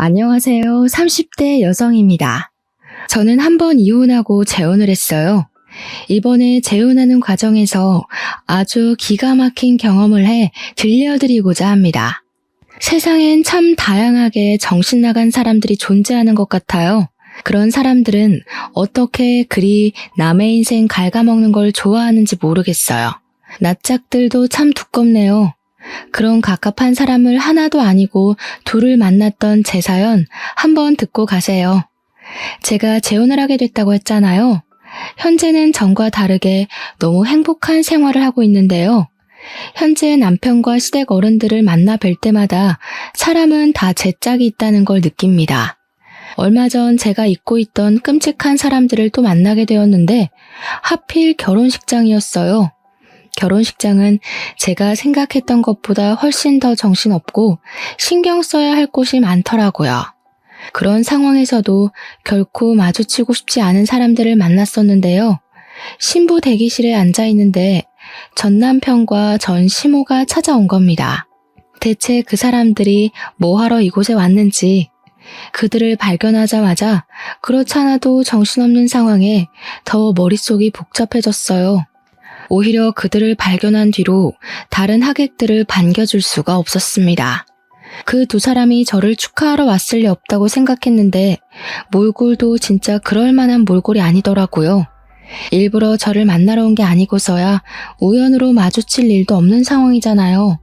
안녕하세요. 30대 여성입니다. 저는 한 번 이혼하고 재혼을 했어요. 이번에 재혼하는 과정에서 아주 기가 막힌 경험을 해 들려드리고자 합니다. 세상엔 참 다양하게 정신 나간 사람들이 존재하는 것 같아요. 그런 사람들은 어떻게 그리 남의 인생 갉아먹는 걸 좋아하는지 모르겠어요. 낯짝들도 참 두껍네요. 그런 갑갑한 사람을 하나도 아니고 둘을 만났던 제 사연 한번 듣고 가세요. 제가 재혼을 하게 됐다고 했잖아요. 현재는 전과 다르게 너무 행복한 생활을 하고 있는데요. 현재 남편과 시댁 어른들을 만나 뵐 때마다 사람은 다 제 짝이 있다는 걸 느낍니다. 얼마 전 제가 잊고 있던 끔찍한 사람들을 또 만나게 되었는데 하필 결혼식장이었어요. 결혼식장은 제가 생각했던 것보다 훨씬 더 정신없고 신경 써야 할 곳이 많더라고요. 그런 상황에서도 결코 마주치고 싶지 않은 사람들을 만났었는데요. 신부 대기실에 앉아 있는데 전 남편과 전 시모가 찾아온 겁니다. 대체 그 사람들이 뭐하러 이곳에 왔는지, 그들을 발견하자마자 그렇잖아도 정신없는 상황에 더 머릿속이 복잡해졌어요. 오히려 그들을 발견한 뒤로 다른 하객들을 반겨줄 수가 없었습니다. 그 두 사람이 저를 축하하러 왔을 리 없다고 생각했는데 몰골도 진짜 그럴 만한 몰골이 아니더라고요. 일부러 저를 만나러 온 게 아니고서야 우연으로 마주칠 일도 없는 상황이잖아요.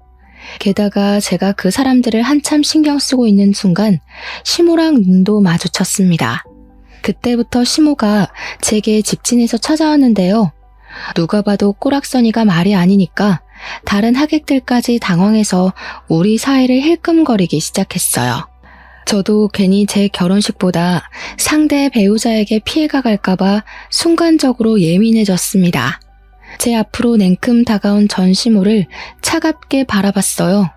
게다가 제가 그 사람들을 한참 신경 쓰고 있는 순간 시모랑 눈도 마주쳤습니다. 그때부터 시모가 제게 직진해서 찾아왔는데요. 누가 봐도 꼬락서니가 말이 아니니까 다른 하객들까지 당황해서 우리 사이를 힐끔거리기 시작했어요. 저도 괜히 제 결혼식보다 상대 배우자에게 피해가 갈까봐 순간적으로 예민해졌습니다. 제 앞으로 냉큼 다가온 전시모를 차갑게 바라봤어요.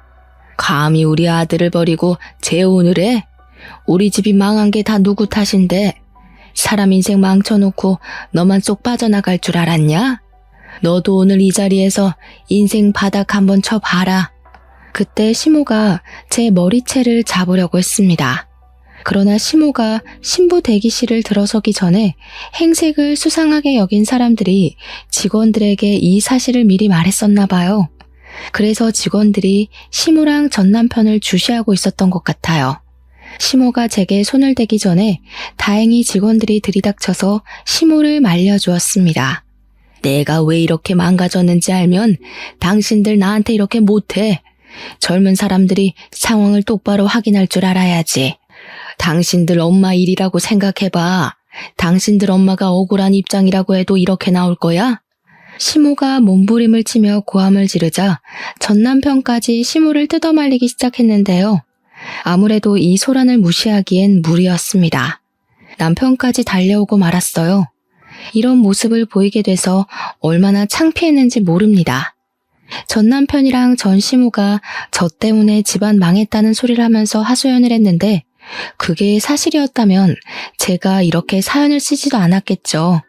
감히 우리 아들을 버리고 재혼을 해? 우리 집이 망한 게 다 누구 탓인데? 사람 인생 망쳐놓고 너만 쏙 빠져나갈 줄 알았냐? 너도 오늘 이 자리에서 인생 바닥 한번 쳐봐라. 그때 시모가 제 머리채를 잡으려고 했습니다. 그러나 시모가 신부 대기실을 들어서기 전에 행색을 수상하게 여긴 사람들이 직원들에게 이 사실을 미리 말했었나 봐요. 그래서 직원들이 시모랑 전 남편을 주시하고 있었던 것 같아요. 시모가 제게 손을 대기 전에 다행히 직원들이 들이닥쳐서 시모를 말려주었습니다. 내가 왜 이렇게 망가졌는지 알면 당신들 나한테 이렇게 못해. 젊은 사람들이 상황을 똑바로 확인할 줄 알아야지. 당신들 엄마 일이라고 생각해봐. 당신들 엄마가 억울한 입장이라고 해도 이렇게 나올 거야? 시모가 몸부림을 치며 고함을 지르자 전 남편까지 시모를 뜯어말리기 시작했는데요. 아무래도 이 소란을 무시하기엔 무리였습니다. 남편까지 달려오고 말았어요. 이런 모습을 보이게 돼서 얼마나 창피했는지 모릅니다. 전 남편이랑 전 시모가 저 때문에 집안 망했다는 소리를 하면서 하소연을 했는데 그게 사실이었다면 제가 이렇게 사연을 쓰지도 않았겠죠.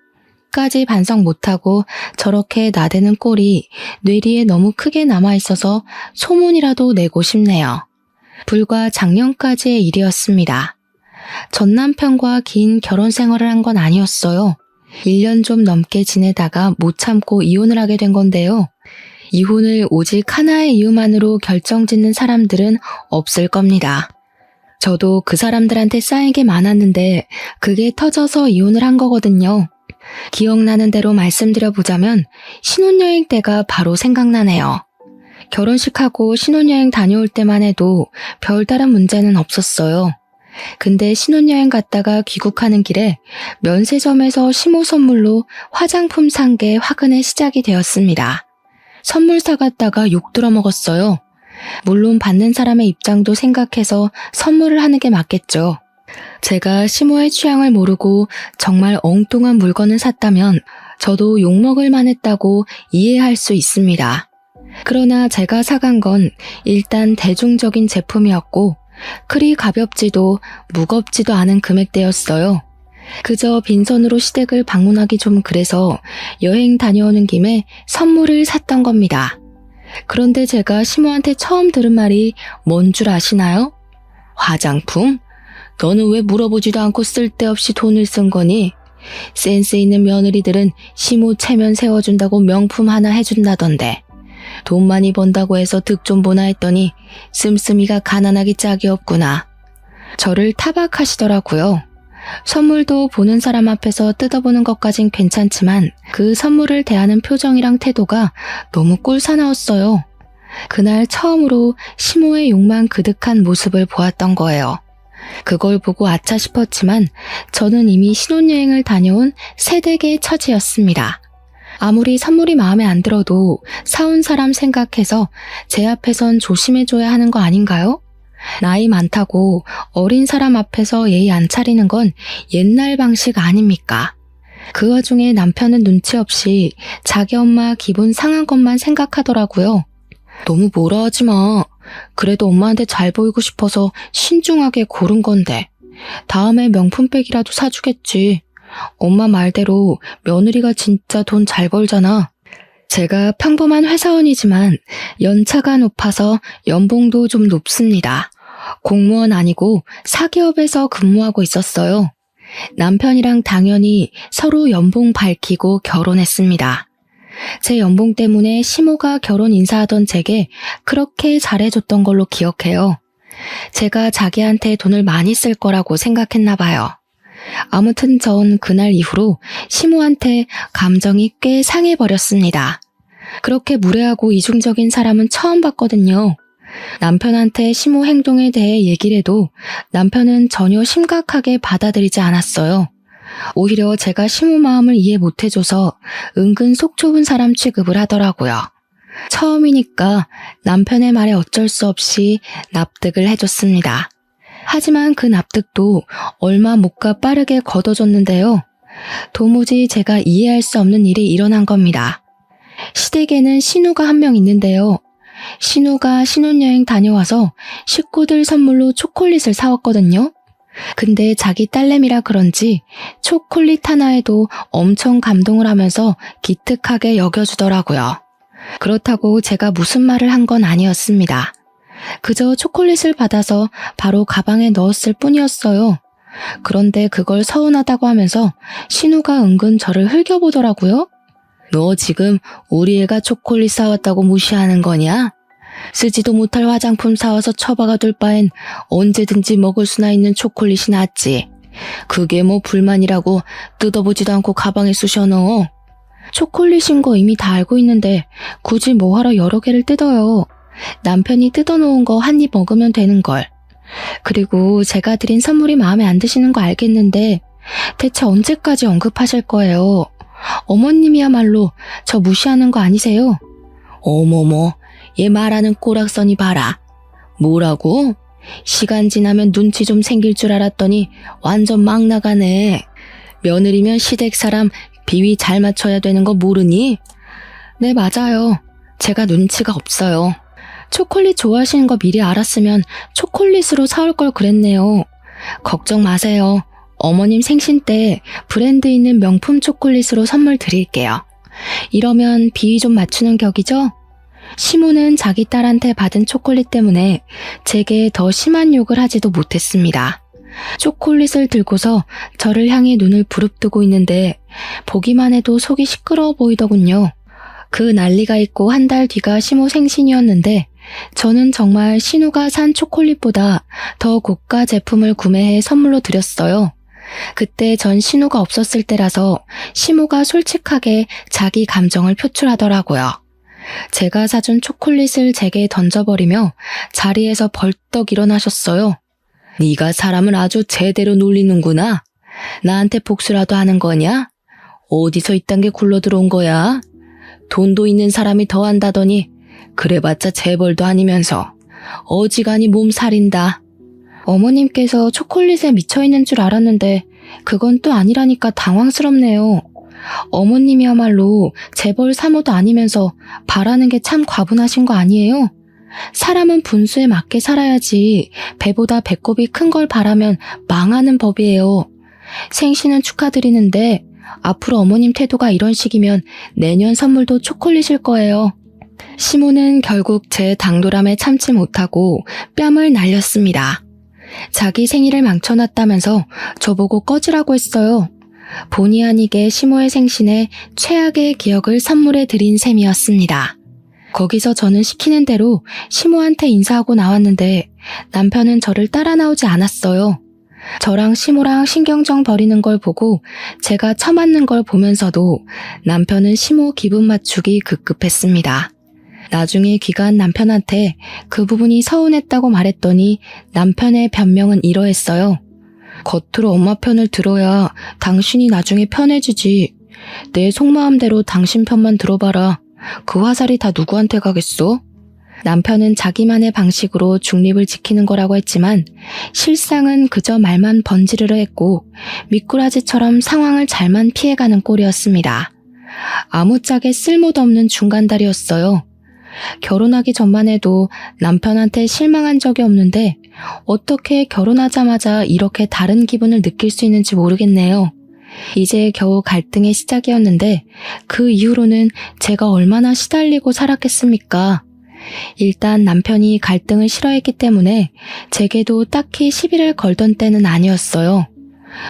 까지 반성 못하고 저렇게 나대는 꼴이 뇌리에 너무 크게 남아있어서 소문이라도 내고 싶네요. 불과 작년까지의 일이었습니다. 전 남편과 긴 결혼 생활을 한 건 아니었어요. 1년 좀 넘게 지내다가 못 참고 이혼을 하게 된 건데요. 이혼을 오직 하나의 이유만으로 결정짓는 사람들은 없을 겁니다. 저도 그 사람들한테 쌓인 게 많았는데 그게 터져서 이혼을 한 거거든요. 기억나는 대로 말씀드려보자면 신혼여행 때가 바로 생각나네요. 결혼식하고 신혼여행 다녀올 때만 해도 별다른 문제는 없었어요. 근데 신혼여행 갔다가 귀국하는 길에 면세점에서 시모 선물로 화장품 산 게 화근의 시작이 되었습니다. 선물 사갔다가 욕 들어먹었어요. 물론 받는 사람의 입장도 생각해서 선물을 하는 게 맞겠죠. 제가 시모의 취향을 모르고 정말 엉뚱한 물건을 샀다면 저도 욕먹을 만했다고 이해할 수 있습니다. 그러나 제가 사간 건 일단 대중적인 제품이었고 그리 가볍지도 무겁지도 않은 금액대였어요. 그저 빈손으로 시댁을 방문하기 좀 그래서 여행 다녀오는 김에 선물을 샀던 겁니다. 그런데 제가 시모한테 처음 들은 말이 뭔 줄 아시나요? 화장품? 너는 왜 물어보지도 않고 쓸데없이 돈을 쓴 거니? 센스 있는 며느리들은 시모 체면 세워준다고 명품 하나 해준다던데. 돈 많이 번다고 해서 득 좀 보나 했더니 씀씀이가 가난하기 짝이 없구나. 저를 타박하시더라고요. 선물도 보는 사람 앞에서 뜯어보는 것까진 괜찮지만 그 선물을 대하는 표정이랑 태도가 너무 꿀사나웠어요. 그날 처음으로 시모의 욕망 그득한 모습을 보았던 거예요. 그걸 보고 아차 싶었지만 저는 이미 신혼여행을 다녀온 새댁의 처지였습니다. 아무리 선물이 마음에 안 들어도 사온 사람 생각해서 제 앞에선 조심해줘야 하는 거 아닌가요? 나이 많다고 어린 사람 앞에서 예의 안 차리는 건 옛날 방식 아닙니까? 그 와중에 남편은 눈치 없이 자기 엄마 기분 상한 것만 생각하더라고요. 너무 뭐라 하지 마. 그래도 엄마한테 잘 보이고 싶어서 신중하게 고른 건데. 다음에 명품백이라도 사주겠지. 엄마 말대로 며느리가 진짜 돈 잘 벌잖아. 제가 평범한 회사원이지만 연차가 높아서 연봉도 좀 높습니다. 공무원 아니고 사기업에서 근무하고 있었어요. 남편이랑 당연히 서로 연봉 밝히고 결혼했습니다. 제 연봉 때문에 시모가 결혼 인사하던 제게 그렇게 잘해줬던 걸로 기억해요. 제가 자기한테 돈을 많이 쓸 거라고 생각했나 봐요. 아무튼 전 그날 이후로 시모한테 감정이 꽤 상해버렸습니다. 그렇게 무례하고 이중적인 사람은 처음 봤거든요. 남편한테 시모 행동에 대해 얘기를 해도 남편은 전혀 심각하게 받아들이지 않았어요. 오히려 제가 시모 마음을 이해 못해줘서 은근 속 좁은 사람 취급을 하더라고요. 처음이니까 남편의 말에 어쩔 수 없이 납득을 해줬습니다. 하지만 그 납득도 얼마 못 가 빠르게 걷어졌는데요. 도무지 제가 이해할 수 없는 일이 일어난 겁니다. 시댁에는 신우가 한 명 있는데요. 신우가 신혼여행 다녀와서 식구들 선물로 초콜릿을 사왔거든요. 근데 자기 딸내미라 그런지 초콜릿 하나에도 엄청 감동을 하면서 기특하게 여겨주더라고요. 그렇다고 제가 무슨 말을 한 건 아니었습니다. 그저 초콜릿을 받아서 바로 가방에 넣었을 뿐이었어요. 그런데 그걸 서운하다고 하면서 신우가 은근 저를 흘겨보더라고요. 너 지금 우리 애가 초콜릿 사왔다고 무시하는 거냐? 쓰지도 못할 화장품 사와서 처박아둘 바엔 언제든지 먹을 수나 있는 초콜릿이 낫지. 그게 뭐 불만이라고 뜯어보지도 않고 가방에 쑤셔 넣어. 초콜릿인 거 이미 다 알고 있는데 굳이 뭐하러 여러 개를 뜯어요. 남편이 뜯어놓은 거 한 입 먹으면 되는 걸. 그리고 제가 드린 선물이 마음에 안 드시는 거 알겠는데 대체 언제까지 언급하실 거예요? 어머님이야말로 저 무시하는 거 아니세요? 어머머, 얘 말하는 꼬락서니 봐라. 뭐라고? 시간 지나면 눈치 좀 생길 줄 알았더니 완전 막 나가네. 며느리면 시댁 사람 비위 잘 맞춰야 되는 거 모르니? 네, 맞아요. 제가 눈치가 없어요. 초콜릿 좋아하시는 거 미리 알았으면 초콜릿으로 사올 걸 그랬네요. 걱정 마세요. 어머님 생신 때 브랜드 있는 명품 초콜릿으로 선물 드릴게요. 이러면 비위 좀 맞추는 격이죠? 시모는 자기 딸한테 받은 초콜릿 때문에 제게 더 심한 욕을 하지도 못했습니다. 초콜릿을 들고서 저를 향해 눈을 부릅뜨고 있는데 보기만 해도 속이 시끄러워 보이더군요. 그 난리가 있고 한 달 뒤가 시모 생신이었는데 저는 정말 신우가 산 초콜릿보다 더 고가 제품을 구매해 선물로 드렸어요. 그때 전 신우가 없었을 때라서 시모가 솔직하게 자기 감정을 표출하더라고요. 제가 사준 초콜릿을 제게 던져버리며 자리에서 벌떡 일어나셨어요. 네가 사람을 아주 제대로 놀리는구나. 나한테 복수라도 하는 거냐? 어디서 이딴 게 굴러들어온 거야? 돈도 있는 사람이 더 한다더니 그래봤자 재벌도 아니면서 어지간히 몸살인다. 어머님께서 초콜릿에 미쳐있는 줄 알았는데 그건 또 아니라니까 당황스럽네요. 어머님이야말로 재벌 사모도 아니면서 바라는 게 참 과분하신 거 아니에요? 사람은 분수에 맞게 살아야지 배보다 배꼽이 큰 걸 바라면 망하는 법이에요. 생신은 축하드리는데 앞으로 어머님 태도가 이런 식이면 내년 선물도 초콜릿일 거예요. 시모는 결국 제 당돌함에 참지 못하고 뺨을 날렸습니다. 자기 생일을 망쳐놨다면서 저보고 꺼지라고 했어요. 본의 아니게 시모의 생신에 최악의 기억을 선물해 드린 셈이었습니다. 거기서 저는 시키는 대로 시모한테 인사하고 나왔는데 남편은 저를 따라 나오지 않았어요. 저랑 시모랑 신경정 버리는 걸 보고 제가 처맞는 걸 보면서도 남편은 시모 기분 맞추기 급급했습니다. 나중에 귀가한 남편한테 그 부분이 서운했다고 말했더니 남편의 변명은 이러했어요. 겉으로 엄마 편을 들어야 당신이 나중에 편해지지. 내 속마음대로 당신 편만 들어봐라. 그 화살이 다 누구한테 가겠어? 남편은 자기만의 방식으로 중립을 지키는 거라고 했지만 실상은 그저 말만 번지르르 했고 미꾸라지처럼 상황을 잘만 피해가는 꼴이었습니다. 아무짝에 쓸모도 없는 중간다리였어요. 결혼하기 전만 해도 남편한테 실망한 적이 없는데 어떻게 결혼하자마자 이렇게 다른 기분을 느낄 수 있는지 모르겠네요. 이제 겨우 갈등의 시작이었는데 그 이후로는 제가 얼마나 시달리고 살았겠습니까? 일단 남편이 갈등을 싫어했기 때문에 제게도 딱히 시비를 걸던 때는 아니었어요.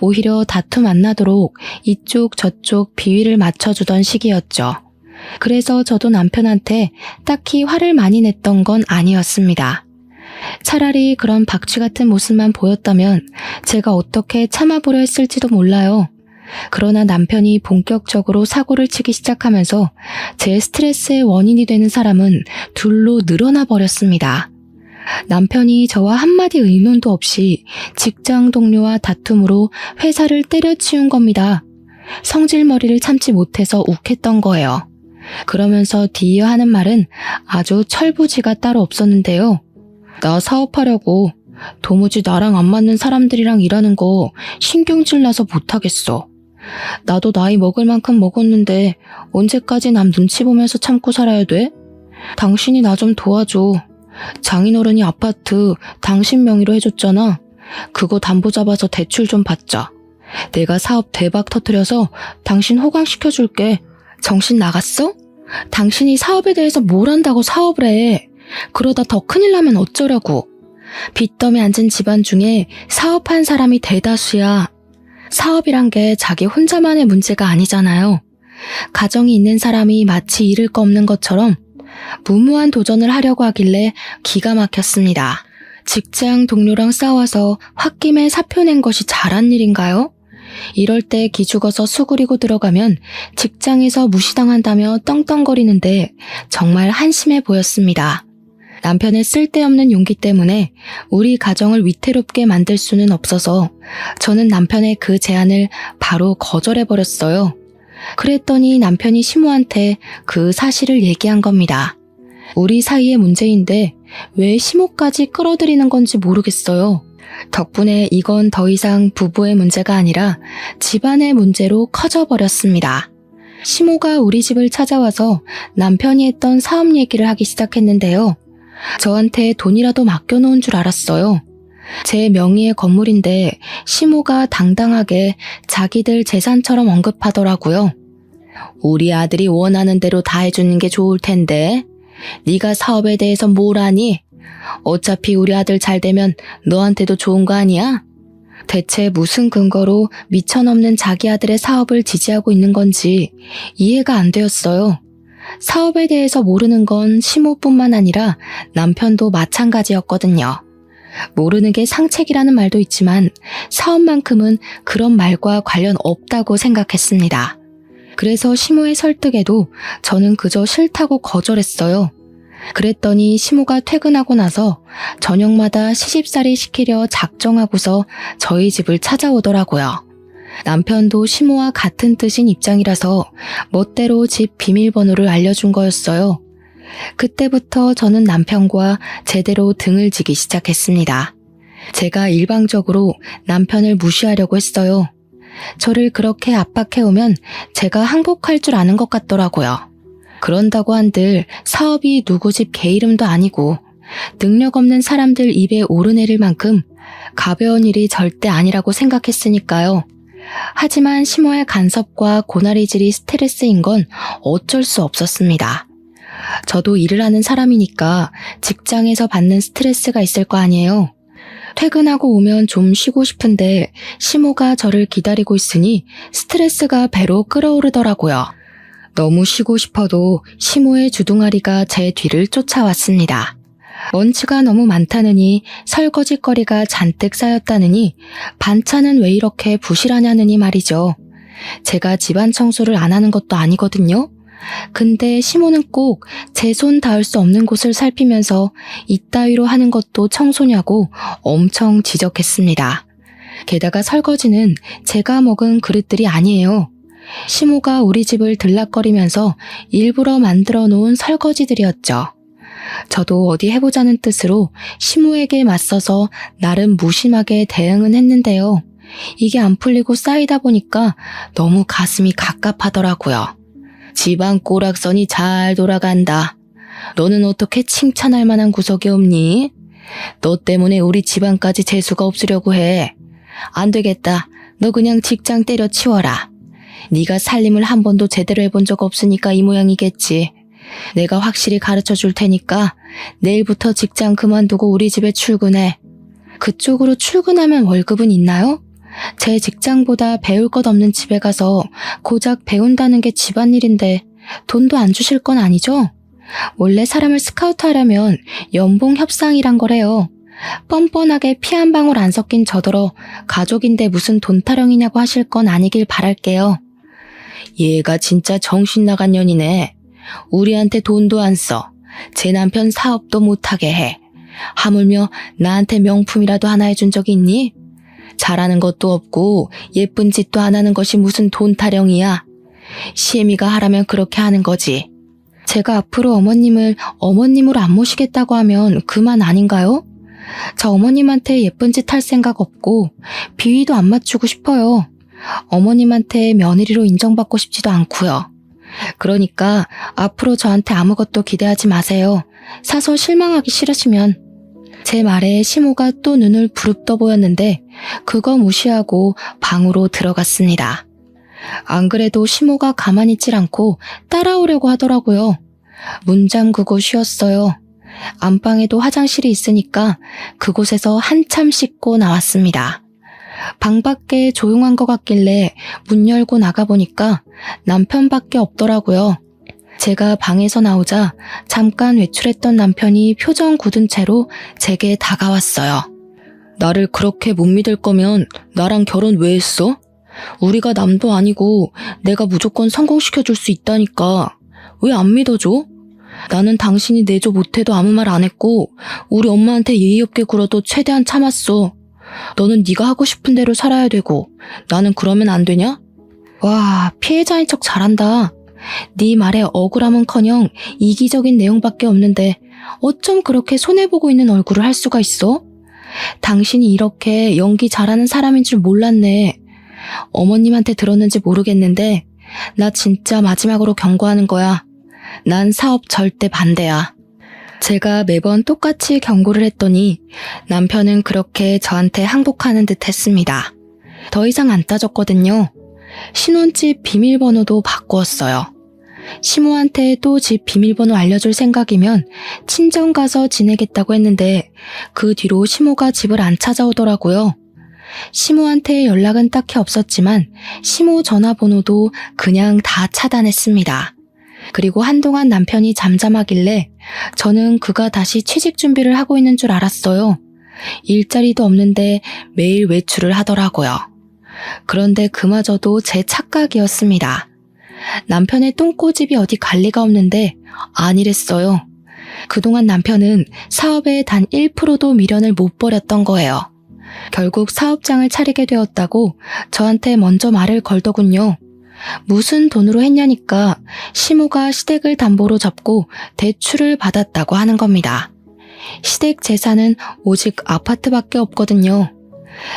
오히려 다툼 안 나도록 이쪽 저쪽 비위를 맞춰주던 시기였죠. 그래서 저도 남편한테 딱히 화를 많이 냈던 건 아니었습니다. 차라리 그런 박쥐 같은 모습만 보였다면 제가 어떻게 참아보려 했을지도 몰라요. 그러나 남편이 본격적으로 사고를 치기 시작하면서 제 스트레스의 원인이 되는 사람은 둘로 늘어나 버렸습니다. 남편이 저와 한마디 의논도 없이 직장 동료와 다툼으로 회사를 때려치운 겁니다. 성질머리를 참지 못해서 욱했던 거예요. 그러면서 뒤이어 하는 말은 아주 철부지가 따로 없었는데요. 나 사업하려고 도무지 나랑 안 맞는 사람들이랑 일하는 거 신경질 나서 못하겠어. 나도 나이 먹을 만큼 먹었는데 언제까지 남 눈치 보면서 참고 살아야 돼? 당신이 나 좀 도와줘. 장인어른이 아파트 당신 명의로 해줬잖아. 그거 담보 잡아서 대출 좀 받자. 내가 사업 대박 터뜨려서 당신 호강시켜줄게. 정신 나갔어? 당신이 사업에 대해서 뭘 안다고 사업을 해. 그러다 더 큰일 나면 어쩌려고. 빚더미 앉은 집안 중에 사업한 사람이 대다수야. 사업이란 게 자기 혼자만의 문제가 아니잖아요. 가정이 있는 사람이 마치 잃을 거 없는 것처럼 무모한 도전을 하려고 하길래 기가 막혔습니다. 직장 동료랑 싸워서 홧김에 사표 낸 것이 잘한 일인가요? 이럴 때 기죽어서 수그리고 들어가면 직장에서 무시당한다며 떵떵거리는데 정말 한심해 보였습니다. 남편의 쓸데없는 용기 때문에 우리 가정을 위태롭게 만들 수는 없어서 저는 남편의 그 제안을 바로 거절해버렸어요. 그랬더니 남편이 시모한테 그 사실을 얘기한 겁니다. 우리 사이의 문제인데 왜 시모까지 끌어들이는 건지 모르겠어요. 덕분에 이건 더 이상 부부의 문제가 아니라 집안의 문제로 커져버렸습니다. 시모가 우리 집을 찾아와서 남편이 했던 사업 얘기를 하기 시작했는데요. 저한테 돈이라도 맡겨놓은 줄 알았어요. 제 명의의 건물인데 시모가 당당하게 자기들 재산처럼 언급하더라고요. 우리 아들이 원하는 대로 다 해주는 게 좋을 텐데 네가 사업에 대해서 뭘 아니? 어차피 우리 아들 잘 되면 너한테도 좋은 거 아니야? 대체 무슨 근거로 미천없는 자기 아들의 사업을 지지하고 있는 건지 이해가 안 되었어요. 사업에 대해서 모르는 건 시모뿐만 아니라 남편도 마찬가지였거든요. 모르는 게 상책이라는 말도 있지만 사업만큼은 그런 말과 관련 없다고 생각했습니다. 그래서 시모의 설득에도 저는 그저 싫다고 거절했어요. 그랬더니 시모가 퇴근하고 나서 저녁마다 시집살이 시키려 작정하고서 저희 집을 찾아오더라고요. 남편도 시모와 같은 뜻인 입장이라서 멋대로 집 비밀번호를 알려준 거였어요. 그때부터 저는 남편과 제대로 등을 지기 시작했습니다. 제가 일방적으로 남편을 무시하려고 했어요. 저를 그렇게 압박해오면 제가 항복할 줄 아는 것 같더라고요. 그런다고 한들 사업이 누구 집 개 이름도 아니고 능력 없는 사람들 입에 오르내릴 만큼 가벼운 일이 절대 아니라고 생각했으니까요. 하지만 시모의 간섭과 고나리질이 스트레스인 건 어쩔 수 없었습니다. 저도 일을 하는 사람이니까 직장에서 받는 스트레스가 있을 거 아니에요. 퇴근하고 오면 좀 쉬고 싶은데 시모가 저를 기다리고 있으니 스트레스가 배로 끓어오르더라고요. 너무 쉬고 싶어도 시모의 주둥아리가 제 뒤를 쫓아왔습니다. 먼지가 너무 많다느니 설거지거리가 잔뜩 쌓였다느니 반찬은 왜 이렇게 부실하냐느니 말이죠. 제가 집안 청소를 안 하는 것도 아니거든요. 근데 시모는 꼭 제 손 닿을 수 없는 곳을 살피면서 이따위로 하는 것도 청소냐고 엄청 지적했습니다. 게다가 설거지는 제가 먹은 그릇들이 아니에요. 시모가 우리 집을 들락거리면서 일부러 만들어 놓은 설거지들이었죠. 저도 어디 해보자는 뜻으로 시모에게 맞서서 나름 무심하게 대응은 했는데요. 이게 안 풀리고 쌓이다 보니까 너무 가슴이 갑갑하더라고요. 집안 꼬락선이 잘 돌아간다. 너는 어떻게 칭찬할 만한 구석이 없니? 너 때문에 우리 집안까지 재수가 없으려고 해. 안 되겠다. 너 그냥 직장 때려치워라. 네가 살림을 한 번도 제대로 해본 적 없으니까 이 모양이겠지. 내가 확실히 가르쳐 줄 테니까 내일부터 직장 그만두고 우리 집에 출근해. 그쪽으로 출근하면 월급은 있나요? 제 직장보다 배울 것 없는 집에 가서 고작 배운다는 게 집안일인데 돈도 안 주실 건 아니죠? 원래 사람을 스카우트하려면 연봉 협상이란 거래요. 뻔뻔하게 피 한 방울 안 섞인 저더러 가족인데 무슨 돈 타령이냐고 하실 건 아니길 바랄게요. 얘가 진짜 정신 나간 년이네. 우리한테 돈도 안 써. 제 남편 사업도 못하게 해. 하물며 나한테 명품이라도 하나 해준 적이 있니? 잘하는 것도 없고 예쁜 짓도 안 하는 것이 무슨 돈 타령이야. 시애미가 하라면 그렇게 하는 거지. 제가 앞으로 어머님을 어머님으로 안 모시겠다고 하면 그만 아닌가요? 저 어머님한테 예쁜 짓 할 생각 없고 비위도 안 맞추고 싶어요. 어머님한테 며느리로 인정받고 싶지도 않고요. 그러니까 앞으로 저한테 아무것도 기대하지 마세요. 사서 실망하기 싫으시면. 제 말에 시모가 또 눈을 부릅떠 보였는데 그거 무시하고 방으로 들어갔습니다. 안 그래도 시모가 가만히 있질 않고 따라오려고 하더라고요. 문 잠그고 쉬었어요. 안방에도 화장실이 있으니까 그곳에서 한참 씻고 나왔습니다. 방 밖에 조용한 것 같길래 문 열고 나가보니까 남편밖에 없더라고요. 제가 방에서 나오자 잠깐 외출했던 남편이 표정 굳은 채로 제게 다가왔어요. 나를 그렇게 못 믿을 거면 나랑 결혼 왜 했어? 우리가 남도 아니고 내가 무조건 성공시켜줄 수 있다니까. 왜 안 믿어줘? 나는 당신이 내조 못해도 아무 말 안 했고 우리 엄마한테 예의 없게 굴어도 최대한 참았어. 너는 네가 하고 싶은 대로 살아야 되고 나는 그러면 안 되냐? 와, 피해자인 척 잘한다. 네 말에 억울함은커녕 이기적인 내용밖에 없는데 어쩜 그렇게 손해보고 있는 얼굴을 할 수가 있어? 당신이 이렇게 연기 잘하는 사람인 줄 몰랐네. 어머님한테 들었는지 모르겠는데 나 진짜 마지막으로 경고하는 거야. 난 사업 절대 반대야. 제가 매번 똑같이 경고를 했더니 남편은 그렇게 저한테 항복하는 듯 했습니다. 더 이상 안 따졌거든요. 신혼집 비밀번호도 바꾸었어요. 시모한테 또 집 비밀번호 알려줄 생각이면 친정 가서 지내겠다고 했는데 그 뒤로 시모가 집을 안 찾아오더라고요. 시모한테 연락은 딱히 없었지만 시모 전화번호도 그냥 다 차단했습니다. 그리고 한동안 남편이 잠잠하길래 저는 그가 다시 취직 준비를 하고 있는 줄 알았어요. 일자리도 없는데 매일 외출을 하더라고요. 그런데 그마저도 제 착각이었습니다. 남편의 똥꼬집이 어디 갈 리가 없는데 아니랬어요. 그동안 남편은 사업에 단 1%도 미련을 못 버렸던 거예요. 결국 사업장을 차리게 되었다고 저한테 먼저 말을 걸더군요. 무슨 돈으로 했냐니까 시모가 시댁을 담보로 잡고 대출을 받았다고 하는 겁니다. 시댁 재산은 오직 아파트밖에 없거든요.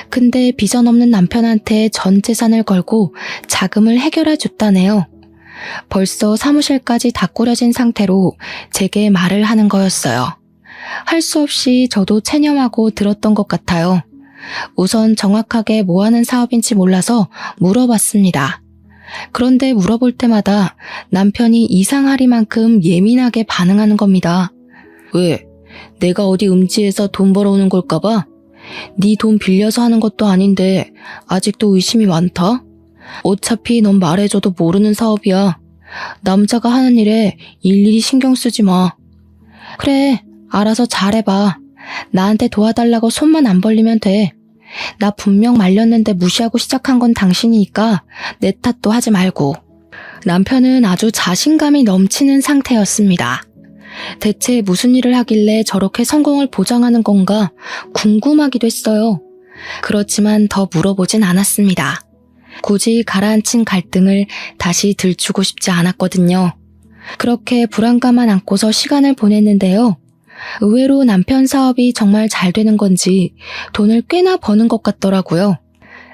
근데 비전 없는 남편한테 전 재산을 걸고 자금을 해결해 줬다네요. 벌써 사무실까지 다 꾸려진 상태로 제게 말을 하는 거였어요. 할 수 없이 저도 체념하고 들었던 것 같아요. 우선 정확하게 뭐 하는 사업인지 몰라서 물어봤습니다. 그런데 물어볼 때마다 남편이 이상하리만큼 예민하게 반응하는 겁니다. 왜? 내가 어디 음지에서 돈 벌어오는 걸까봐? 네 돈 빌려서 하는 것도 아닌데 아직도 의심이 많다? 어차피 넌 말해줘도 모르는 사업이야. 남자가 하는 일에 일일이 신경 쓰지 마. 그래, 알아서 잘해봐. 나한테 도와달라고 손만 안 벌리면 돼. 나 분명 말렸는데 무시하고 시작한 건 당신이니까 내 탓도 하지 말고. 남편은 아주 자신감이 넘치는 상태였습니다. 대체 무슨 일을 하길래 저렇게 성공을 보장하는 건가 궁금하기도 했어요. 그렇지만 더 물어보진 않았습니다. 굳이 가라앉힌 갈등을 다시 들추고 싶지 않았거든요. 그렇게 불안감만 안고서 시간을 보냈는데요. 의외로 남편 사업이 정말 잘 되는 건지 돈을 꽤나 버는 것 같더라고요.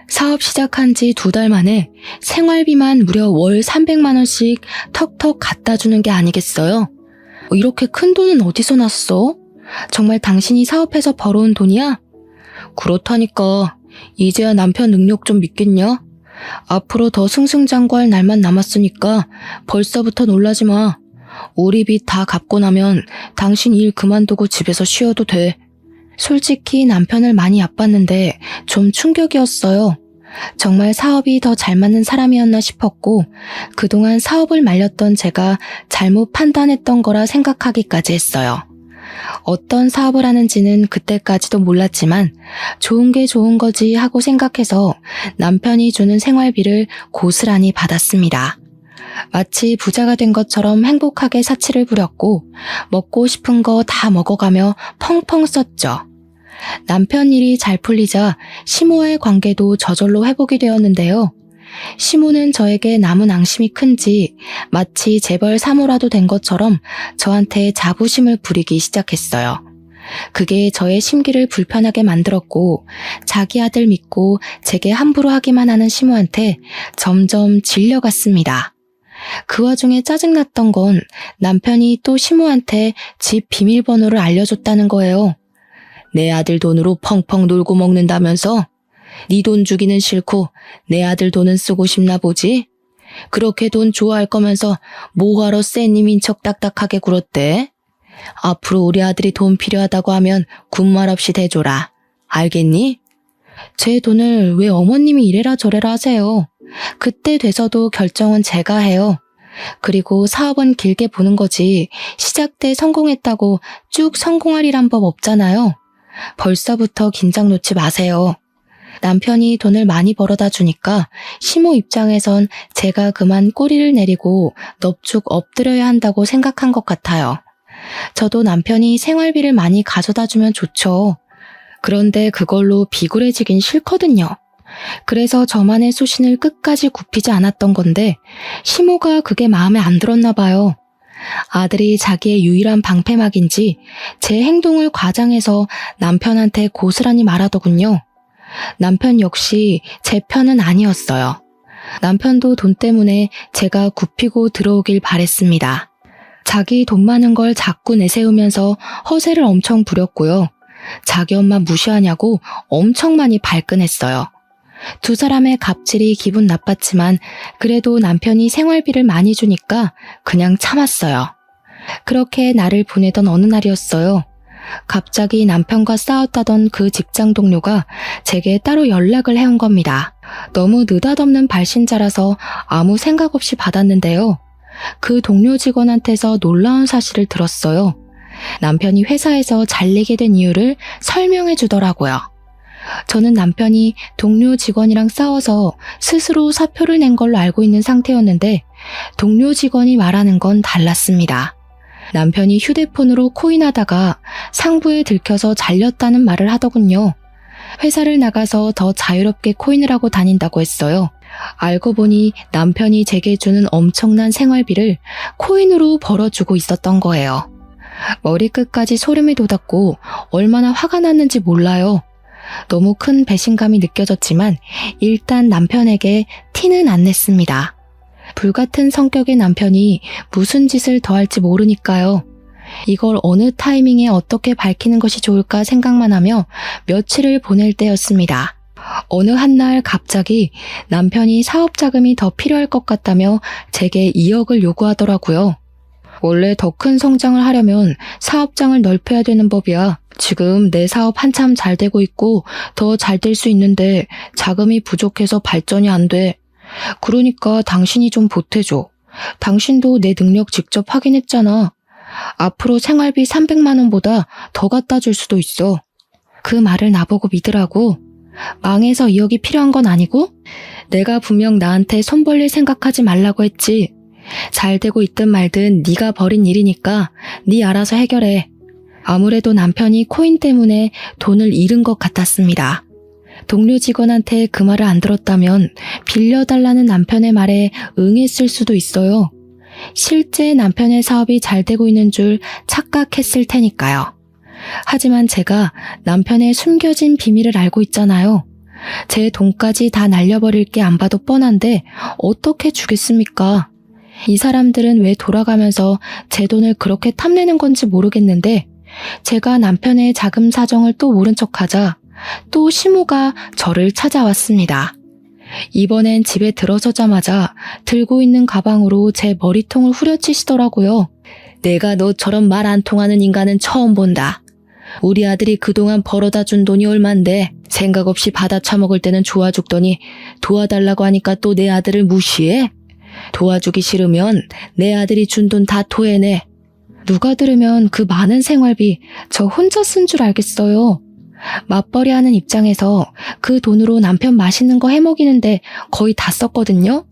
사업 시작한 지 2달 만에 생활비만 무려 월 300만 원씩 턱턱 갖다 주는 게 아니겠어요? 이렇게 큰 돈은 어디서 났어? 정말 당신이 사업해서 벌어온 돈이야? 그렇다니까. 이제야 남편 능력 좀 믿겠냐? 앞으로 더 승승장구할 날만 남았으니까 벌써부터 놀라지 마. 우리 빚 다 갚고 나면 당신 일 그만두고 집에서 쉬어도 돼. 솔직히 남편을 많이 얕봤는데 좀 충격이었어요. 정말 사업이 더 잘 맞는 사람이었나 싶었고 그동안 사업을 말렸던 제가 잘못 판단했던 거라 생각하기까지 했어요. 어떤 사업을 하는지는 그때까지도 몰랐지만 좋은 게 좋은 거지 하고 생각해서 남편이 주는 생활비를 고스란히 받았습니다. 마치 부자가 된 것처럼 행복하게 사치를 부렸고 먹고 싶은 거 다 먹어가며 펑펑 썼죠. 남편 일이 잘 풀리자 시모와의 관계도 저절로 회복이 되었는데요. 시모는 저에게 남은 앙심이 큰지 마치 재벌 사모라도 된 것처럼 저한테 자부심을 부리기 시작했어요. 그게 저의 심기를 불편하게 만들었고 자기 아들 믿고 제게 함부로 하기만 하는 시모한테 점점 질려갔습니다. 그 와중에 짜증났던 건 남편이 또 시모한테 집 비밀번호를 알려줬다는 거예요. 내 아들 돈으로 펑펑 놀고 먹는다면서? 네 돈 주기는 싫고 내 아들 돈은 쓰고 싶나 보지? 그렇게 돈 좋아할 거면서 뭐하러 쎄님인 척 딱딱하게 굴었대? 앞으로 우리 아들이 돈 필요하다고 하면 군말 없이 대줘라. 알겠니? 제 돈을 왜 어머님이 이래라 저래라 하세요. 그때 돼서도 결정은 제가 해요. 그리고 사업은 길게 보는 거지 시작 때 성공했다고 쭉 성공하리란 법 없잖아요. 벌써부터 긴장 놓지 마세요. 남편이 돈을 많이 벌어다 주니까 시모 입장에선 제가 그만 꼬리를 내리고 넙죽 엎드려야 한다고 생각한 것 같아요. 저도 남편이 생활비를 많이 가져다 주면 좋죠. 그런데 그걸로 비굴해지긴 싫거든요. 그래서 저만의 소신을 끝까지 굽히지 않았던 건데 시모가 그게 마음에 안 들었나 봐요. 아들이 자기의 유일한 방패막인지 제 행동을 과장해서 남편한테 고스란히 말하더군요. 남편 역시 제 편은 아니었어요. 남편도 돈 때문에 제가 굽히고 들어오길 바랬습니다. 자기 돈 많은 걸 자꾸 내세우면서 허세를 엄청 부렸고요. 자기 엄마 무시하냐고 엄청 많이 발끈했어요. 두 사람의 갑질이 기분 나빴지만 그래도 남편이 생활비를 많이 주니까 그냥 참았어요. 그렇게 날을 보내던 어느 날이었어요. 갑자기 남편과 싸웠다던 그 직장 동료가 제게 따로 연락을 해온 겁니다. 너무 느닷없는 발신자라서 아무 생각 없이 받았는데요. 그 동료 직원한테서 놀라운 사실을 들었어요. 남편이 회사에서 잘리게 된 이유를 설명해 주더라고요. 저는 남편이 동료 직원이랑 싸워서 스스로 사표를 낸 걸로 알고 있는 상태였는데 동료 직원이 말하는 건 달랐습니다. 남편이 휴대폰으로 코인하다가 상부에 들켜서 잘렸다는 말을 하더군요. 회사를 나가서 더 자유롭게 코인을 하고 다닌다고 했어요. 알고 보니 남편이 제게 주는 엄청난 생활비를 코인으로 벌어주고 있었던 거예요. 머리끝까지 소름이 돋았고 얼마나 화가 났는지 몰라요. 너무 큰 배신감이 느껴졌지만 일단 남편에게 티는 안 냈습니다. 불같은 성격의 남편이 무슨 짓을 더 할지 모르니까요. 이걸 어느 타이밍에 어떻게 밝히는 것이 좋을까 생각만 하며 며칠을 보낼 때였습니다. 어느 한날 갑자기 남편이 사업 자금이 더 필요할 것 같다며 제게 2억을 요구하더라고요. 원래 더 큰 성장을 하려면 사업장을 넓혀야 되는 법이야. 지금 내 사업 한참 잘 되고 있고 더 잘 될 수 있는데 자금이 부족해서 발전이 안 돼. 그러니까 당신이 좀 보태줘. 당신도 내 능력 직접 확인했잖아. 앞으로 생활비 300만 원보다 더 갖다 줄 수도 있어. 그 말을 나보고 믿으라고? 망해서 2억이 필요한 건 아니고? 내가 분명 나한테 손 벌릴 생각하지 말라고 했지. 잘 되고 있든 말든 네가 벌인 일이니까 네 알아서 해결해. 아무래도 남편이 코인 때문에 돈을 잃은 것 같았습니다. 동료 직원한테 그 말을 안 들었다면 빌려달라는 남편의 말에 응했을 수도 있어요. 실제 남편의 사업이 잘 되고 있는 줄 착각했을 테니까요. 하지만 제가 남편의 숨겨진 비밀을 알고 있잖아요. 제 돈까지 다 날려버릴 게 안 봐도 뻔한데 어떻게 주겠습니까? 이 사람들은 왜 돌아가면서 제 돈을 그렇게 탐내는 건지 모르겠는데 제가 남편의 자금 사정을 또 모른 척하자 또 시모가 저를 찾아왔습니다. 이번엔 집에 들어서자마자 들고 있는 가방으로 제 머리통을 후려치시더라고요. 내가 너처럼 말 안 통하는 인간은 처음 본다. 우리 아들이 그동안 벌어다 준 돈이 얼만데 생각 없이 받아 처먹을 때는 좋아 죽더니 도와달라고 하니까 또 내 아들을 무시해? 도와주기 싫으면 내 아들이 준 돈 다 토해내. 누가 들으면 그 많은 생활비 저 혼자 쓴 줄 알겠어요. 맞벌이 하는 입장에서 그 돈으로 남편 맛있는 거 해먹이는데 거의 다 썼거든요.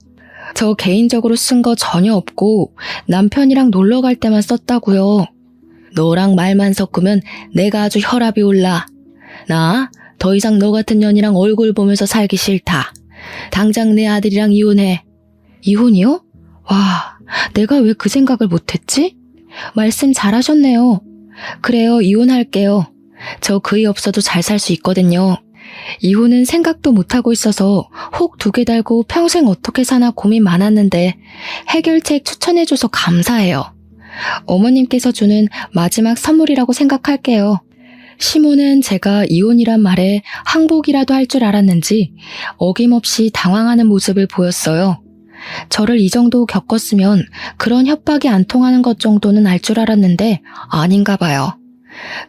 저 개인적으로 쓴 거 전혀 없고 남편이랑 놀러 갈 때만 썼다고요. 너랑 말만 섞으면 내가 아주 혈압이 올라. 나 더 이상 너 같은 년이랑 얼굴 보면서 살기 싫다. 당장 내 아들이랑 이혼해. 이혼이요? 와, 내가 왜 그 생각을 못했지? 말씀 잘하셨네요. 그래요, 이혼할게요. 저 그이 없어도 잘 살 수 있거든요. 이혼은 생각도 못하고 있어서 혹 2개 달고 평생 어떻게 사나 고민 많았는데 해결책 추천해줘서 감사해요. 어머님께서 주는 마지막 선물이라고 생각할게요. 시모는 제가 이혼이란 말에 항복이라도 할 줄 알았는지 어김없이 당황하는 모습을 보였어요. 저를 이 정도 겪었으면 그런 협박이 안 통하는 것 정도는 알 줄 알았는데 아닌가 봐요.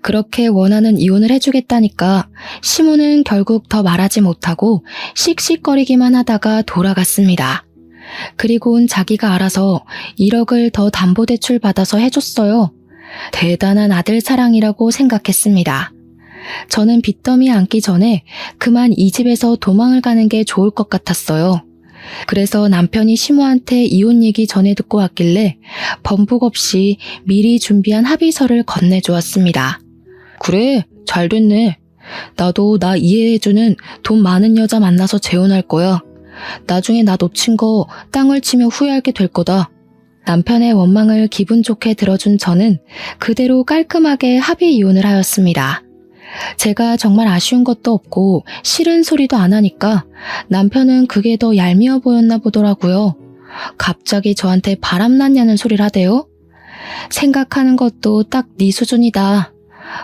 그렇게 원하는 이혼을 해주겠다니까 시모는 결국 더 말하지 못하고 씩씩거리기만 하다가 돌아갔습니다. 그리고는 자기가 알아서 1억을 더 담보대출 받아서 해줬어요. 대단한 아들 사랑이라고 생각했습니다. 저는 빚더미 앉기 전에 그만 이 집에서 도망을 가는 게 좋을 것 같았어요. 그래서 남편이 시모한테 이혼 얘기 전해 듣고 왔길래 번복 없이 미리 준비한 합의서를 건네주었습니다. 그래, 잘 됐네. 나도 나 이해해주는 돈 많은 여자 만나서 재혼할 거야. 나중에 나 놓친 거 땅을 치며 후회하게 될 거다. 남편의 원망을 기분 좋게 들어준 저는 그대로 깔끔하게 합의 이혼을 하였습니다. 제가 정말 아쉬운 것도 없고 싫은 소리도 안 하니까 남편은 그게 더 얄미워 보였나 보더라고요. 갑자기 저한테 바람났냐는 소리를 하대요. 생각하는 것도 딱 네 수준이다.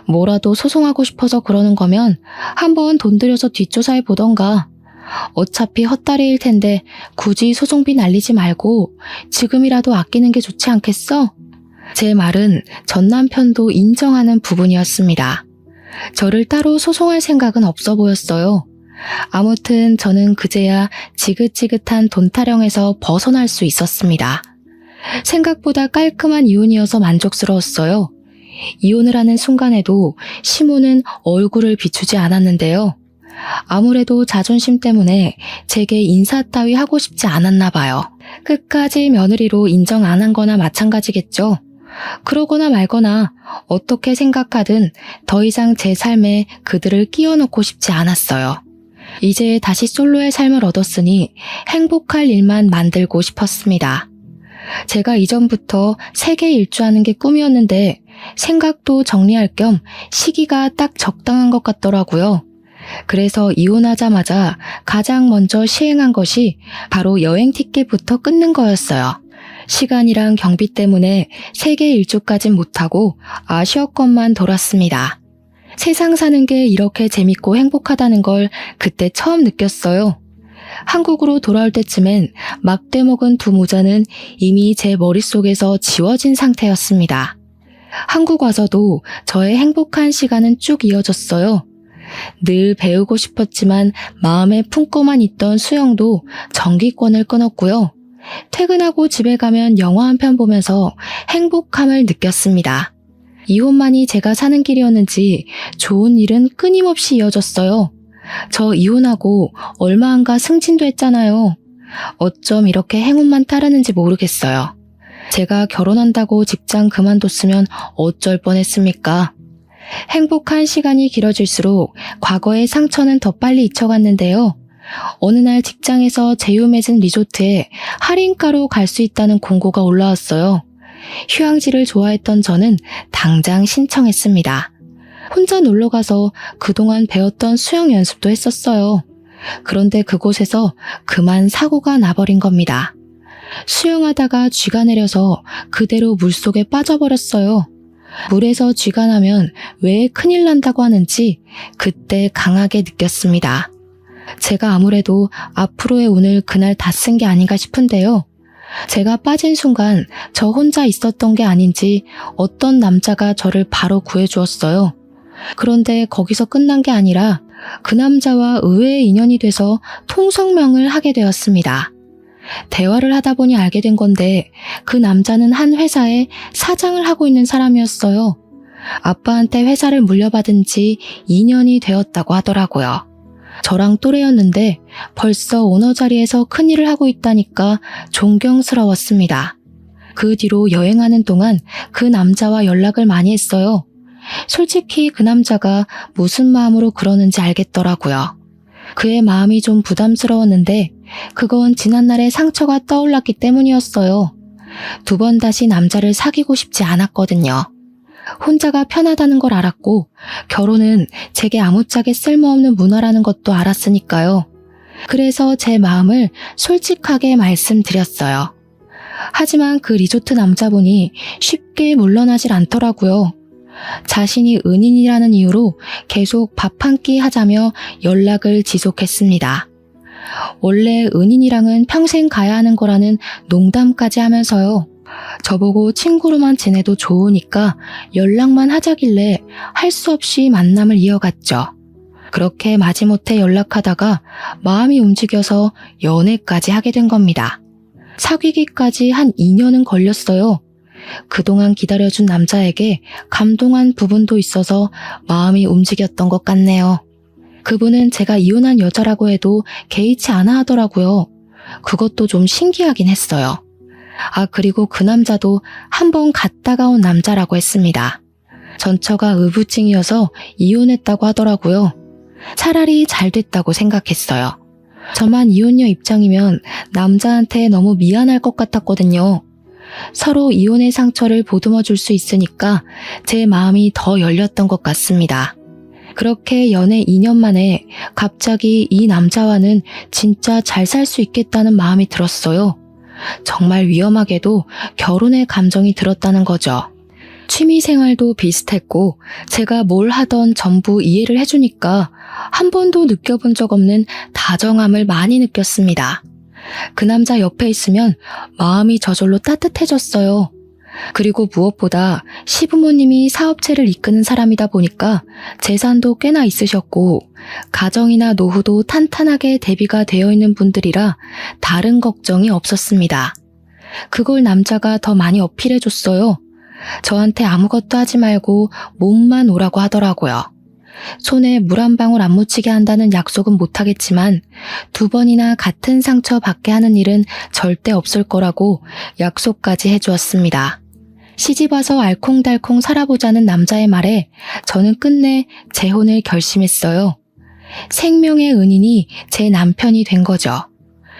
뭐라도 소송하고 싶어서 그러는 거면 한번 돈 들여서 뒷조사해 보던가. 어차피 헛다리일 텐데 굳이 소송비 날리지 말고 지금이라도 아끼는 게 좋지 않겠어? 제 말은 전 남편도 인정하는 부분이었습니다. 저를 따로 소송할 생각은 없어 보였어요. 아무튼 저는 그제야 지긋지긋한 돈 타령에서 벗어날 수 있었습니다. 생각보다 깔끔한 이혼이어서 만족스러웠어요. 이혼을 하는 순간에도 시모는 얼굴을 비추지 않았는데요. 아무래도 자존심 때문에 제게 인사 따위 하고 싶지 않았나 봐요. 끝까지 며느리로 인정 안 한 거나 마찬가지겠죠. 그러거나 말거나 어떻게 생각하든 더 이상 제 삶에 그들을 끼워넣고 싶지 않았어요. 이제 다시 솔로의 삶을 얻었으니 행복할 일만 만들고 싶었습니다. 제가 이전부터 세계 일주하는 게 꿈이었는데 생각도 정리할 겸 시기가 딱 적당한 것 같더라고요. 그래서 이혼하자마자 가장 먼저 시행한 것이 바로 여행 티켓부터 끊는 거였어요. 시간이랑 경비 때문에 세계 일주까진 못하고 아시아권만 돌았습니다. 세상 사는 게 이렇게 재밌고 행복하다는 걸 그때 처음 느꼈어요. 한국으로 돌아올 때쯤엔 막대 먹은 두 모자는 이미 제 머릿속에서 지워진 상태였습니다. 한국 와서도 저의 행복한 시간은 쭉 이어졌어요. 늘 배우고 싶었지만 마음에 품고만 있던 수영도 정기권을 끊었고요. 퇴근하고 집에 가면 영화 한 편 보면서 행복함을 느꼈습니다. 이혼만이 제가 사는 길이었는지 좋은 일은 끊임없이 이어졌어요. 저 이혼하고 얼마 안가 승진도 했잖아요. 어쩜 이렇게 행운만 따르는지 모르겠어요. 제가 결혼한다고 직장 그만뒀으면 어쩔 뻔했습니까? 행복한 시간이 길어질수록 과거의 상처는 더 빨리 잊혀갔는데요. 어느 날 직장에서 제휴 맺은 리조트에 할인가로 갈 수 있다는 공고가 올라왔어요. 휴양지를 좋아했던 저는 당장 신청했습니다. 혼자 놀러가서 그동안 배웠던 수영 연습도 했었어요. 그런데 그곳에서 그만 사고가 나버린 겁니다. 수영하다가 쥐가 내려서 그대로 물속에 빠져버렸어요. 물에서 쥐가 나면 왜 큰일 난다고 하는지 그때 강하게 느꼈습니다. 제가 아무래도 앞으로의 운을 그날 다 쓴 게 아닌가 싶은데요. 제가 빠진 순간 저 혼자 있었던 게 아닌지 어떤 남자가 저를 바로 구해주었어요. 그런데 거기서 끝난 게 아니라 그 남자와 의외의 인연이 돼서 통성명을 하게 되었습니다. 대화를 하다 보니 알게 된 건데 그 남자는 한 회사에 사장을 하고 있는 사람이었어요. 아빠한테 회사를 물려받은 지 2년이 되었다고 하더라고요. 저랑 또래였는데 벌써 오너 자리에서 큰일을 하고 있다니까 존경스러웠습니다. 그 뒤로 여행하는 동안 그 남자와 연락을 많이 했어요. 솔직히 그 남자가 무슨 마음으로 그러는지 알겠더라고요. 그의 마음이 좀 부담스러웠는데 그건 지난날의 상처가 떠올랐기 때문이었어요. 두 번 다시 남자를 사귀고 싶지 않았거든요. 혼자가 편하다는 걸 알았고 결혼은 제게 아무짝에 쓸모없는 문화라는 것도 알았으니까요. 그래서 제 마음을 솔직하게 말씀드렸어요. 하지만 그 리조트 남자분이 쉽게 물러나질 않더라고요. 자신이 은인이라는 이유로 계속 밥 한 끼 하자며 연락을 지속했습니다. 원래 은인이랑은 평생 가야 하는 거라는 농담까지 하면서요. 저보고 친구로만 지내도 좋으니까 연락만 하자길래 할 수 없이 만남을 이어갔죠. 그렇게 마지못해 연락하다가 마음이 움직여서 연애까지 하게 된 겁니다. 사귀기까지 한 2년은 걸렸어요. 그동안 기다려준 남자에게 감동한 부분도 있어서 마음이 움직였던 것 같네요. 그분은 제가 이혼한 여자라고 해도 개의치 않아 하더라고요. 그것도 좀 신기하긴 했어요. 그리고 그 남자도 한번 갔다가 온 남자라고 했습니다. 전처가 의부증이어서 이혼했다고 하더라고요. 차라리 잘 됐다고 생각했어요. 저만 이혼녀 입장이면 남자한테 너무 미안할 것 같았거든요. 서로 이혼의 상처를 보듬어 줄 수 있으니까 제 마음이 더 열렸던 것 같습니다. 그렇게 연애 2년 만에 갑자기 이 남자와는 진짜 잘 살 수 있겠다는 마음이 들었어요. 정말 위험하게도 결혼의 감정이 들었다는 거죠. 취미생활도 비슷했고 제가 뭘 하던 전부 이해를 해주니까 한 번도 느껴본 적 없는 다정함을 많이 느꼈습니다. 그 남자 옆에 있으면 마음이 저절로 따뜻해졌어요. 그리고 무엇보다 시부모님이 사업체를 이끄는 사람이다 보니까 재산도 꽤나 있으셨고 가정이나 노후도 탄탄하게 대비가 되어 있는 분들이라 다른 걱정이 없었습니다. 그걸 남자가 더 많이 어필해줬어요. 저한테 아무것도 하지 말고 몸만 오라고 하더라고요. 손에 물 한 방울 안 묻히게 한다는 약속은 못하겠지만 2번이나 같은 상처 받게 하는 일은 절대 없을 거라고 약속까지 해주었습니다. 시집와서 알콩달콩 살아보자는 남자의 말에 저는 끝내 재혼을 결심했어요. 생명의 은인이 제 남편이 된 거죠.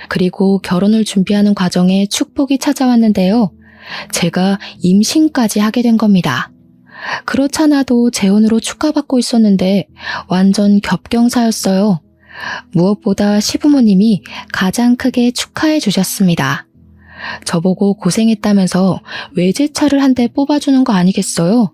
그리고 결혼을 준비하는 과정에 축복이 찾아왔는데요. 제가 임신까지 하게 된 겁니다. 그렇잖아도 재혼으로 축하받고 있었는데 완전 겹경사였어요. 무엇보다 시부모님이 가장 크게 축하해 주셨습니다. 저보고 고생했다면서 외제차를 한 대 뽑아주는 거 아니겠어요?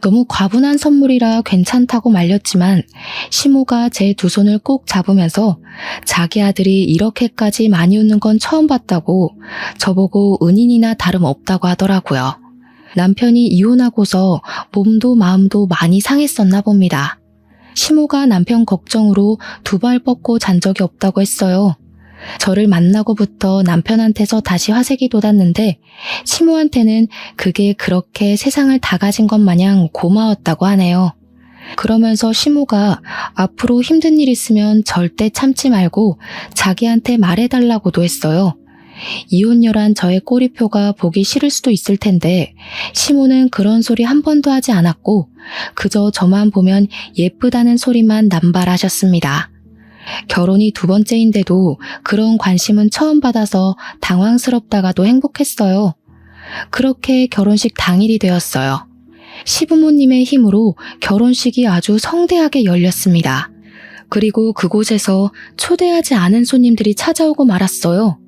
너무 과분한 선물이라 괜찮다고 말렸지만 시모가 제 두 손을 꼭 잡으면서 자기 아들이 이렇게까지 많이 웃는 건 처음 봤다고 저보고 은인이나 다름없다고 하더라고요. 남편이 이혼하고서 몸도 마음도 많이 상했었나 봅니다. 시모가 남편 걱정으로 두 발 뻗고 잔 적이 없다고 했어요. 저를 만나고부터 남편한테서 다시 화색이 돋았는데 시모한테는 그게 그렇게 세상을 다 가진 것 마냥 고마웠다고 하네요. 그러면서 시모가 앞으로 힘든 일 있으면 절대 참지 말고 자기한테 말해달라고도 했어요. 이혼녀란 저의 꼬리표가 보기 싫을 수도 있을 텐데 시모는 그런 소리 한 번도 하지 않았고 그저 저만 보면 예쁘다는 소리만 남발하셨습니다. 결혼이 두 번째인데도 그런 관심은 처음 받아서 당황스럽다가도 행복했어요. 그렇게 결혼식 당일이 되었어요. 시부모님의 힘으로 결혼식이 아주 성대하게 열렸습니다. 그리고 그곳에서 초대하지 않은 손님들이 찾아오고 말았어요.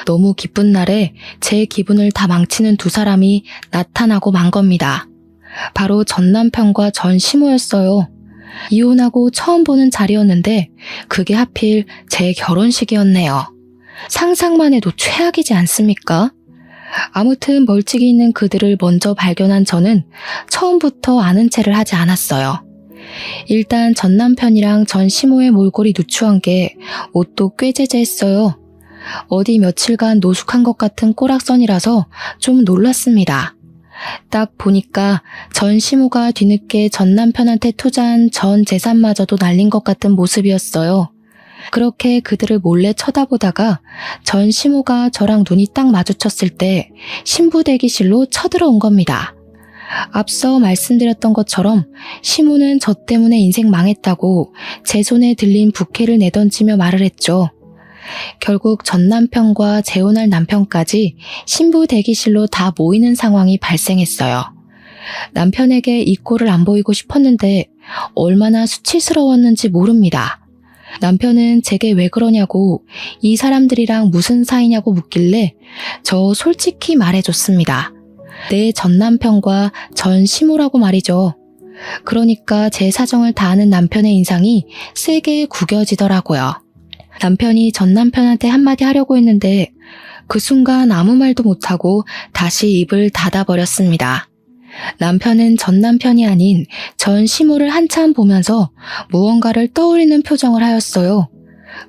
너무 기쁜 날에 제 기분을 다 망치는 두 사람이 나타나고 만 겁니다. 바로 전 남편과 전 시모였어요. 이혼하고 처음 보는 자리였는데 그게 하필 제 결혼식이었네요. 상상만 해도 최악이지 않습니까? 아무튼 멀찍이 있는 그들을 먼저 발견한 저는 처음부터 아는 체를 하지 않았어요. 일단 전 남편이랑 전 시모의 몰골이 누추한 게 옷도 꽤 제재했어요. 어디 며칠간 노숙한 것 같은 꼬락선이라서 좀 놀랐습니다. 딱 보니까 전 시모가 뒤늦게 전 남편한테 투자한 전 재산마저도 날린 것 같은 모습이었어요. 그렇게 그들을 몰래 쳐다보다가 전 시모가 저랑 눈이 딱 마주쳤을 때 신부 대기실로 쳐들어온 겁니다. 앞서 말씀드렸던 것처럼 시모는 저 때문에 인생 망했다고 제 손에 들린 부케를 내던지며 말을 했죠. 결국 전 남편과 재혼할 남편까지 신부 대기실로 다 모이는 상황이 발생했어요. 남편에게 이 꼴을 안 보이고 싶었는데 얼마나 수치스러웠는지 모릅니다. 남편은 제게 왜 그러냐고 이 사람들이랑 무슨 사이냐고 묻길래 저 솔직히 말해줬습니다. 내 전 남편과 전 시모라고 말이죠. 그러니까 제 사정을 다 아는 남편의 인상이 세게 구겨지더라고요. 남편이 전 남편한테 한마디 하려고 했는데 그 순간 아무 말도 못하고 다시 입을 닫아버렸습니다. 남편은 전 남편이 아닌 전 시모를 한참 보면서 무언가를 떠올리는 표정을 하였어요.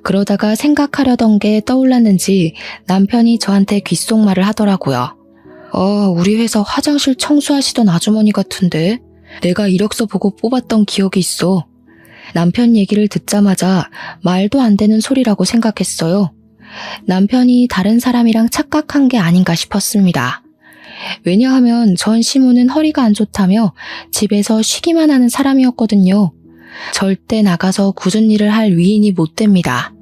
그러다가 생각하려던 게 떠올랐는지 남편이 저한테 귓속말을 하더라고요. 우리 회사 화장실 청소하시던 아주머니 같은데 내가 이력서 보고 뽑았던 기억이 있어. 남편 얘기를 듣자마자 말도 안 되는 소리라고 생각했어요. 남편이 다른 사람이랑 착각한 게 아닌가 싶었습니다. 왜냐하면 전 시모는 허리가 안 좋다며 집에서 쉬기만 하는 사람이었거든요. 절대 나가서 굳은 일을 할 위인이 못 됩니다.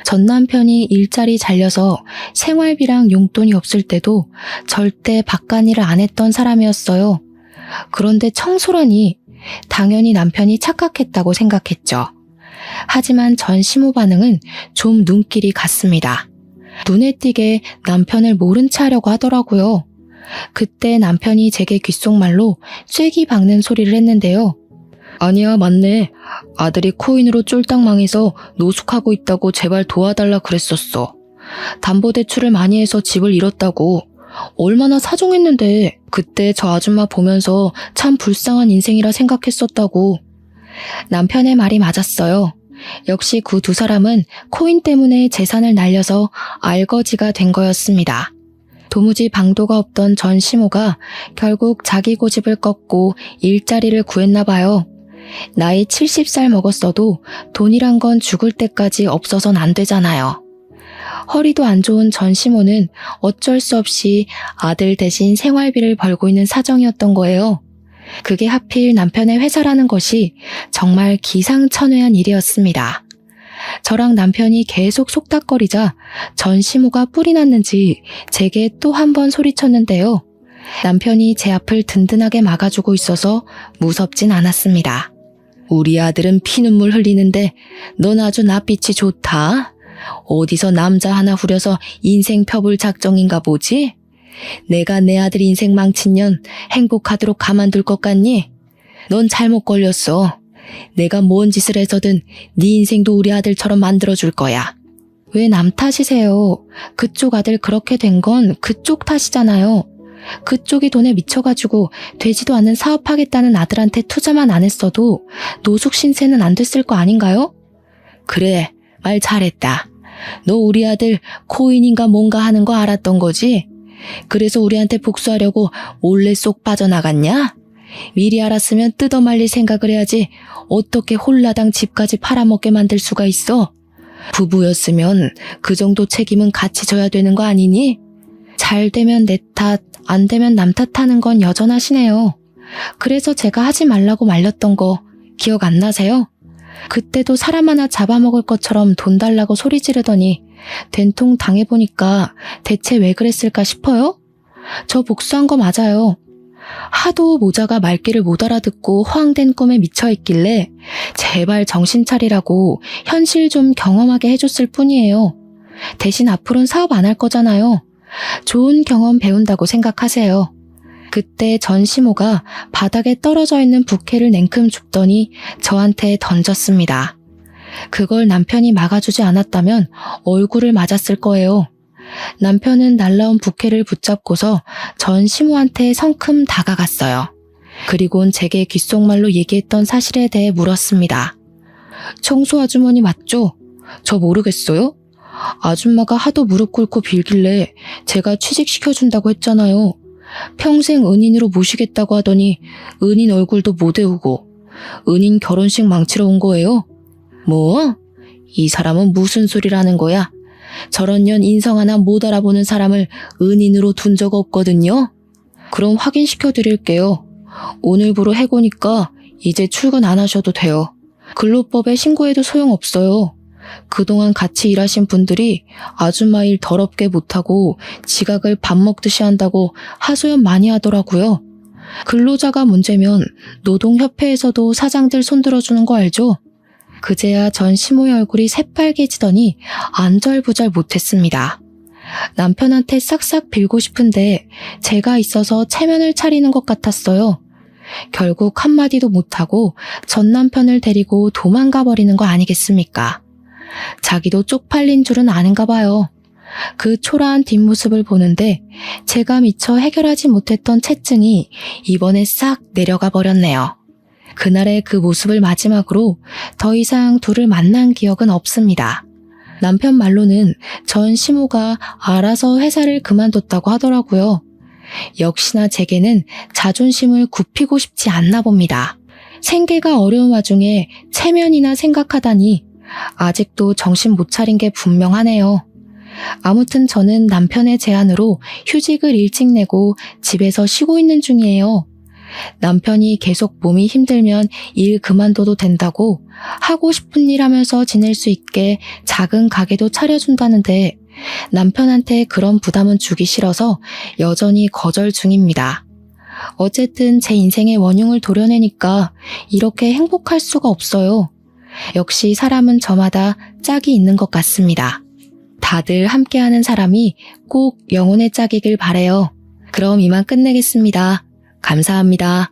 전 남편이 일자리 잘려서 생활비랑 용돈이 없을 때도 절대 바깥일을 안 했던 사람이었어요. 그런데 청소라니 당연히 남편이 착각했다고 생각했죠. 하지만 전 시모 반응은 좀 눈길이 갔습니다. 눈에 띄게 남편을 모른 체 하려고 하더라고요. 그때 남편이 제게 귓속말로 쐐기 박는 소리를 했는데요. 아니야, 맞네. 아들이 코인으로 쫄딱 망해서 노숙하고 있다고 제발 도와달라 그랬었어. 담보대출을 많이 해서 집을 잃었다고. 얼마나 사정했는데 그때 저 아줌마 보면서 참 불쌍한 인생이라 생각했었다고. 남편의 말이 맞았어요. 역시 그 두 사람은 코인 때문에 재산을 날려서 알거지가 된 거였습니다. 도무지 방도가 없던 전 시모가 결국 자기 고집을 꺾고 일자리를 구했나 봐요. 나이 70살 먹었어도 돈이란 건 죽을 때까지 없어선 안 되잖아요. 허리도 안 좋은 전 시모는 어쩔 수 없이 아들 대신 생활비를 벌고 있는 사정이었던 거예요. 그게 하필 남편의 회사라는 것이 정말 기상천외한 일이었습니다. 저랑 남편이 계속 속닥거리자 전 시모가 뿔이 났는지 제게 또 한 번 소리쳤는데요. 남편이 제 앞을 든든하게 막아주고 있어서 무섭진 않았습니다. 우리 아들은 피눈물 흘리는데 넌 아주 낯빛이 좋다. 어디서 남자 하나 후려서 인생 펴볼 작정인가 보지? 내가 내 아들 인생 망친 년 행복하도록 가만둘 것 같니? 넌 잘못 걸렸어. 내가 뭔 짓을 해서든 네 인생도 우리 아들처럼 만들어줄 거야. 왜 남 탓이세요? 그쪽 아들 그렇게 된 건 그쪽 탓이잖아요. 그쪽이 돈에 미쳐가지고 되지도 않는 사업하겠다는 아들한테 투자만 안 했어도 노숙 신세는 안 됐을 거 아닌가요? 그래, 말 잘했다. 너 우리 아들 코인인가 뭔가 하는 거 알았던 거지? 그래서 우리한테 복수하려고 몰래 쏙 빠져나갔냐? 미리 알았으면 뜯어말릴 생각을 해야지 어떻게 홀라당 집까지 팔아먹게 만들 수가 있어? 부부였으면 그 정도 책임은 같이 져야 되는 거 아니니? 잘 되면 내 탓, 안 되면 남 탓하는 건 여전하시네요. 그래서 제가 하지 말라고 말렸던 거 기억 안 나세요? 그때도 사람 하나 잡아먹을 것처럼 돈 달라고 소리 지르더니 된통 당해보니까 대체 왜 그랬을까 싶어요? 저 복수한 거 맞아요. 하도 모자가 말귀를 못 알아듣고 허황된 꿈에 미쳐있길래 제발 정신 차리라고 현실 좀 경험하게 해줬을 뿐이에요. 대신 앞으로는 사업 안 할 거잖아요. 좋은 경험 배운다고 생각하세요. 그때 전시모가 바닥에 떨어져 있는 부케를 냉큼 줍더니 저한테 던졌습니다. 그걸 남편이 막아주지 않았다면 얼굴을 맞았을 거예요. 남편은 날라온 부케를 붙잡고서 전시모한테 성큼 다가갔어요. 그리곤 제게 귓속말로 얘기했던 사실에 대해 물었습니다. 청소 아주머니 맞죠? 저 모르겠어요? 아줌마가 하도 무릎 꿇고 빌길래 제가 취직시켜준다고 했잖아요. 평생 은인으로 모시겠다고 하더니 은인 얼굴도 못 외우고 은인 결혼식 망치러 온 거예요? 뭐? 이 사람은 무슨 소리라는 거야? 저런 년 인성 하나 못 알아보는 사람을 은인으로 둔 적 없거든요. 그럼 확인시켜 드릴게요. 오늘부로 해고니까 이제 출근 안 하셔도 돼요. 근로법에 신고해도 소용없어요. 그동안 같이 일하신 분들이 아줌마 일 더럽게 못하고 지각을 밥 먹듯이 한다고 하소연 많이 하더라고요. 근로자가 문제면 노동협회에서도 사장들 손들어주는 거 알죠? 그제야 전 시모의 얼굴이 새빨개지더니 안절부절 못했습니다. 남편한테 싹싹 빌고 싶은데 제가 있어서 체면을 차리는 것 같았어요. 결국 한마디도 못하고 전 남편을 데리고 도망가 버리는 거 아니겠습니까? 자기도 쪽팔린 줄은 아는가 봐요. 그 초라한 뒷모습을 보는데 제가 미처 해결하지 못했던 체증이 이번에 싹 내려가 버렸네요. 그날의 그 모습을 마지막으로 더 이상 둘을 만난 기억은 없습니다. 남편 말로는 전 시모가 알아서 회사를 그만뒀다고 하더라고요. 역시나 제게는 자존심을 굽히고 싶지 않나 봅니다. 생계가 어려운 와중에 체면이나 생각하다니 아직도 정신 못 차린 게 분명하네요. 아무튼 저는 남편의 제안으로 휴직을 일찍 내고 집에서 쉬고 있는 중이에요. 남편이 계속 몸이 힘들면 일 그만둬도 된다고 하고 싶은 일 하면서 지낼 수 있게 작은 가게도 차려준다는데 남편한테 그런 부담은 주기 싫어서 여전히 거절 중입니다. 어쨌든 제 인생의 원흉을 도려내니까 이렇게 행복할 수가 없어요. 역시 사람은 저마다 짝이 있는 것 같습니다. 다들 함께하는 사람이 꼭 영혼의 짝이길 바래요. 그럼 이만 끝내겠습니다. 감사합니다.